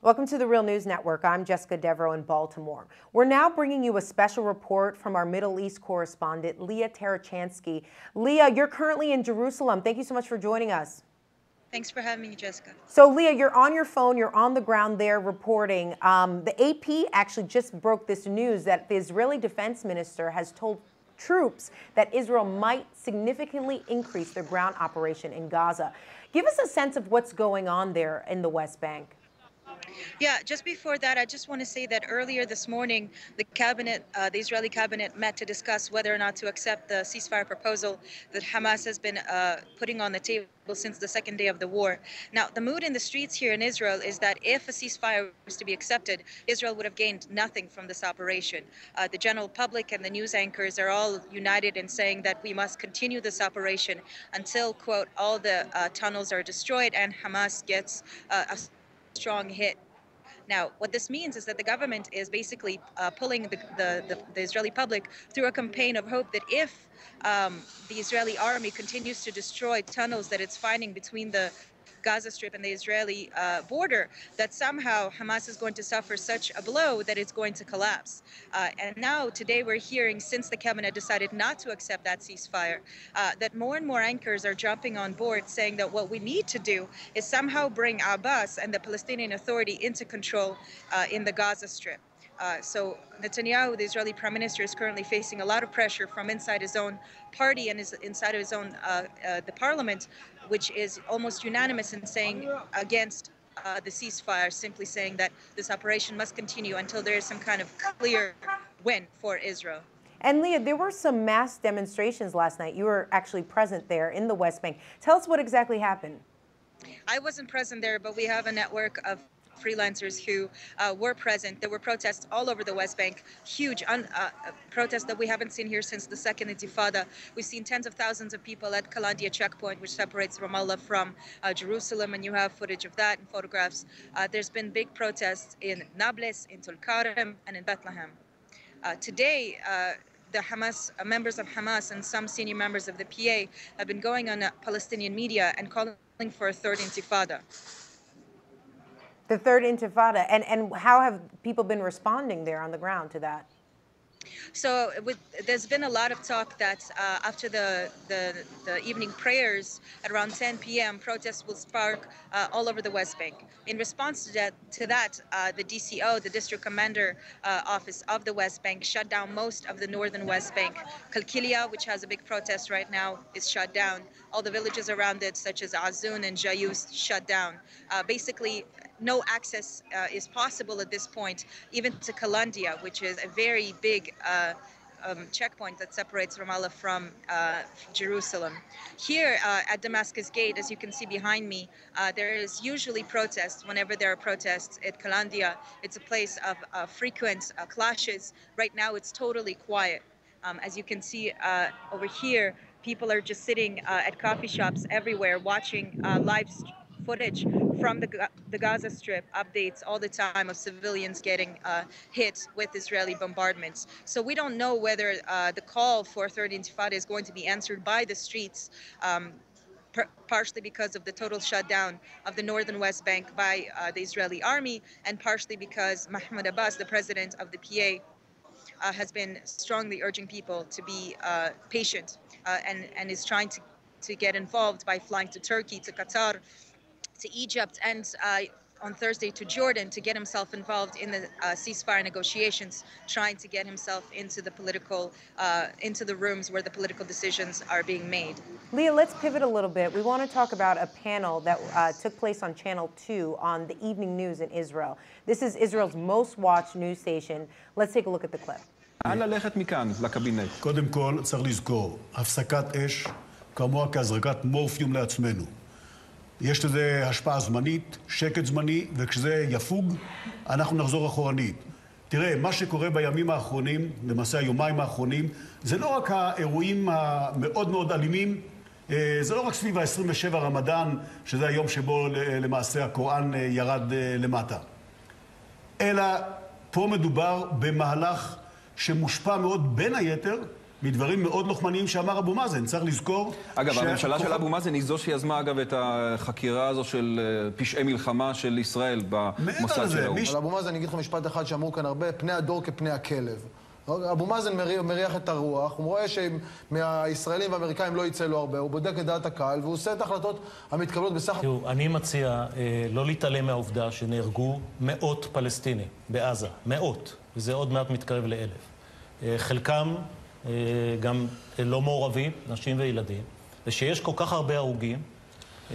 Welcome to the Real News Network. I'm Jessica Devereaux in Baltimore. We're now bringing you a special report from our Middle East correspondent, Leah Tarachansky. Leah, you're currently in Jerusalem. Thank you so much for joining us. Thanks for having me, Jessica. So, Leah, you're on your phone. You're on the ground there reporting. The AP actually just broke this news that the Israeli defense minister has told troops that Israel might significantly increase their ground operation in Gaza. Give us a sense of what's going on there in the West Bank. Yeah, just before that, I just want to say that earlier this morning, the Israeli cabinet met to discuss whether or not to accept the ceasefire proposal that Hamas has been putting on the table since the second day of the war. Now, the mood in the streets here in Israel is that if a ceasefire was to be accepted, Israel would have gained nothing from this operation. The general public and the news anchors are all united in saying that we must continue this operation until, quote, all the tunnels are destroyed and Hamas gets a strong hit. Now, what this means is that the government is basically pulling the Israeli public through a campaign of hope that if the Israeli army continues to destroy tunnels that it's finding between the Gaza Strip and the Israeli border, that somehow Hamas is going to suffer such a blow that it's going to collapse. And now, today, we're hearing, since the cabinet decided not to accept that ceasefire, that more and more anchors are jumping on board, saying that what we need to do is somehow bring Abbas and the Palestinian Authority into control in the Gaza Strip. So Netanyahu, the Israeli prime minister, is currently facing a lot of pressure from inside his own party and inside of his own the parliament, which is almost unanimous in saying against the ceasefire, simply saying that this operation must continue until there is some kind of clear win for Israel. And Leah, there were some mass demonstrations last night. You were actually present there in the West Bank. Tell us what exactly happened. I wasn't present there, but we have a network of freelancers who were present. There were protests all over the West Bank, huge protests that we haven't seen here since the Second Intifada. We've seen tens of thousands of people at Kalandia checkpoint, which separates Ramallah from Jerusalem, and you have footage of that and photographs. There's been big protests in Nablus, in Tulkarem, and in Bethlehem. Today, the Hamas members of Hamas and some senior members of the PA have been going on Palestinian media and calling for a third intifada. The Third Intifada. And how have people been responding there on the ground to that? So there's been a lot of talk that after the evening prayers at around 10 p.m., protests will spark all over the West Bank. In response to that, the DCO, the District Commander Office of the West Bank, shut down most of the northern West Bank. Kalkilia, which has a big protest right now, is shut down. All the villages around it, such as Azun and Jayus, shut down. Basically, no access is possible at this point, even to Kalandia, which is a very big checkpoint that separates Ramallah from Jerusalem. Here at Damascus Gate, as you can see behind me, there is usually protests. Whenever there are protests at Kalandia, it's a place of frequent clashes. Right now, it's totally quiet. As you can see over here, people are just sitting at coffee shops everywhere, watching live footage from the Gaza Strip, updates all the time of civilians getting hit with Israeli bombardments. So we don't know whether the call for Third Intifada is going to be answered by the streets, partially because of the total shutdown of the northern West Bank by the Israeli army, and partially because Mahmoud Abbas, the president of the PA, has been strongly urging people to be patient and is trying to get involved by flying to Turkey, to Qatar, to Egypt, and on Thursday to Jordan to get himself involved in the ceasefire negotiations, trying to get himself into the political, into the rooms where the political decisions are being made. Leah, let's pivot a little bit. We want to talk about a panel that took place on Channel 2 on the evening news in Israel. This is Israel's most watched news station. Let's take a look at the clip. קודם כל, צריך לזכור, הפסקת אש כמוה כהזרקת מורפיום לעצמנו. יש לזה השפעה זמנית, שקט זמני, וכשזה יפוג, אנחנו נחזור אחורנית. תראה, מה שקורה בימים האחרונים, למעשה היומיים האחרונים, זה לא רק האירועים המאוד מאוד אלימים, זה לא רק סביב ה-27 רמדאן, שזה היום שבו למעשה הקוראן ירד למטה. אלא פה מדובר במהלך שמושפע מאוד בין היתר מדברים מאוד לוחמניים שאמר אבו מאזן. צריך לזכור... אגב, הממשלה של אבו מאזן היא זו שיזמה, אגב, את החקירה הזו של פשעי מלחמה של ישראל במוסד של האו"ם. על אבו מאזן אני אגיד לך משפט אחד שאמרו כאן הרבה, פני הדור כפני הכלב. אבו מאזן מריח את הרוח, הוא רואה שמהישראלים והאמריקאים לא יצא לו הרבה, הוא בודק את דעת הקהל והוא עושה את ההחלטות המתקבלות בסך... תראו, אני מציע לא להתעלם מהעובדה שנהרגו מאות פלסטינים בעזה, מאות, וזה עוד מעט מתקרב ל1,000. חלקם גם לא מעורבים, נשים וילדים, ושיש כל כך הרבה הרוגים,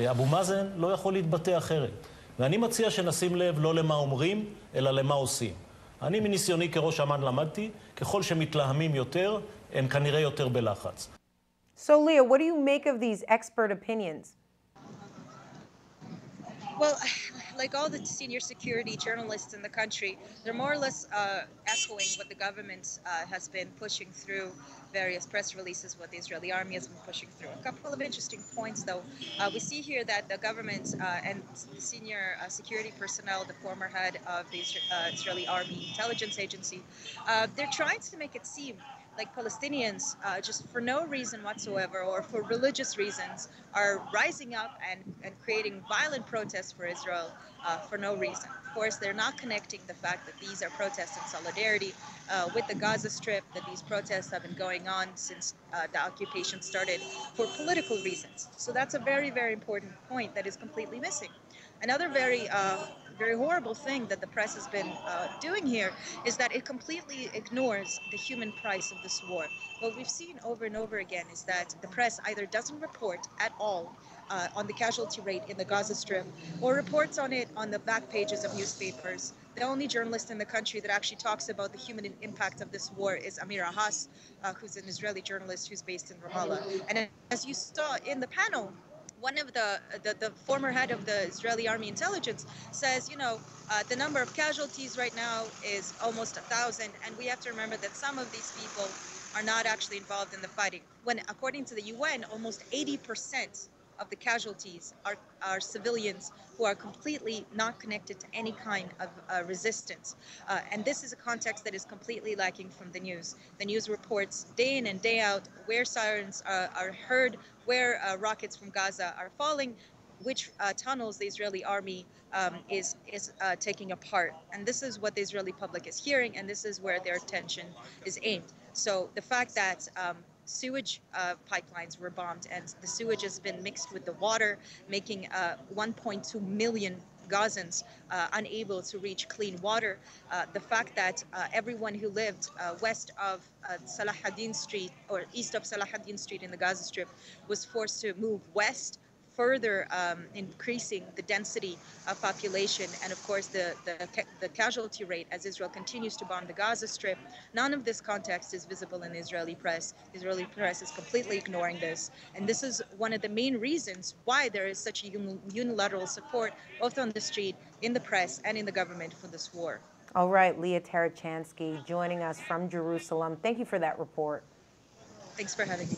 אבו מאזן לא יכול להתבטא אחרת. ואני מציע שנשים לב לא למה אומרים, אלא למה עושים. אני מניסיוני כראש אמ"ן למדתי, ככל שמתלהמים יותר, הם כנראה יותר בלחץ. So Leah, what do you make of these expert opinions? Well, like all the senior security journalists in the country, they're more or less echoing what the government has been pushing through various press releases, what the Israeli army has been pushing through. A couple of interesting points, though. We see here that the government and the senior security personnel, the former head of the Israeli Army Intelligence Agency, they're trying to make it seem like Palestinians, just for no reason whatsoever or for religious reasons, are rising up and creating violent protests for Israel for no reason. Of course, they're not connecting the fact that these are protests in solidarity with the Gaza Strip, that these protests have been going on since the occupation started for political reasons. So that's a very, very important point that is completely missing. Another very horrible thing that the press has been doing here is that it completely ignores the human price of this war. What we've seen over and over again is that the press either doesn't report at all on the casualty rate in the Gaza Strip or reports on it on the back pages of newspapers. The only journalist in the country that actually talks about the human impact of this war is Amir Ahas, who's an Israeli journalist who's based in Ramallah. And as you saw in the panel, one of the former head of the Israeli Army Intelligence says, you know, the number of casualties right now is almost 1,000, and we have to remember that some of these people are not actually involved in the fighting. When, according to the UN, almost 80% of the casualties are civilians who are completely not connected to any kind of resistance. And this is a context that is completely lacking from the news. The news reports day in and day out where sirens are heard, where rockets from Gaza are falling, which tunnels the Israeli army is taking apart. And this is what the Israeli public is hearing, and this is where their attention is aimed. So the fact that sewage pipelines were bombed and the sewage has been mixed with the water, making 1.2 million Gazans unable to reach clean water. The fact that everyone who lived west of Salahuddin Street or east of Salahuddin Street in the Gaza Strip was forced to move west, further increasing the density of population and, of course, the casualty rate as Israel continues to bomb the Gaza Strip. None of this context is visible in the Israeli press. The Israeli press is completely ignoring this. And this is one of the main reasons why there is such a unilateral support, both on the street, in the press, and in the government for this war. All right, Leah Tarachansky joining us from Jerusalem. Thank you for that report. Thanks for having me.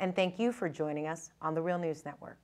And thank you for joining us on the Real News Network.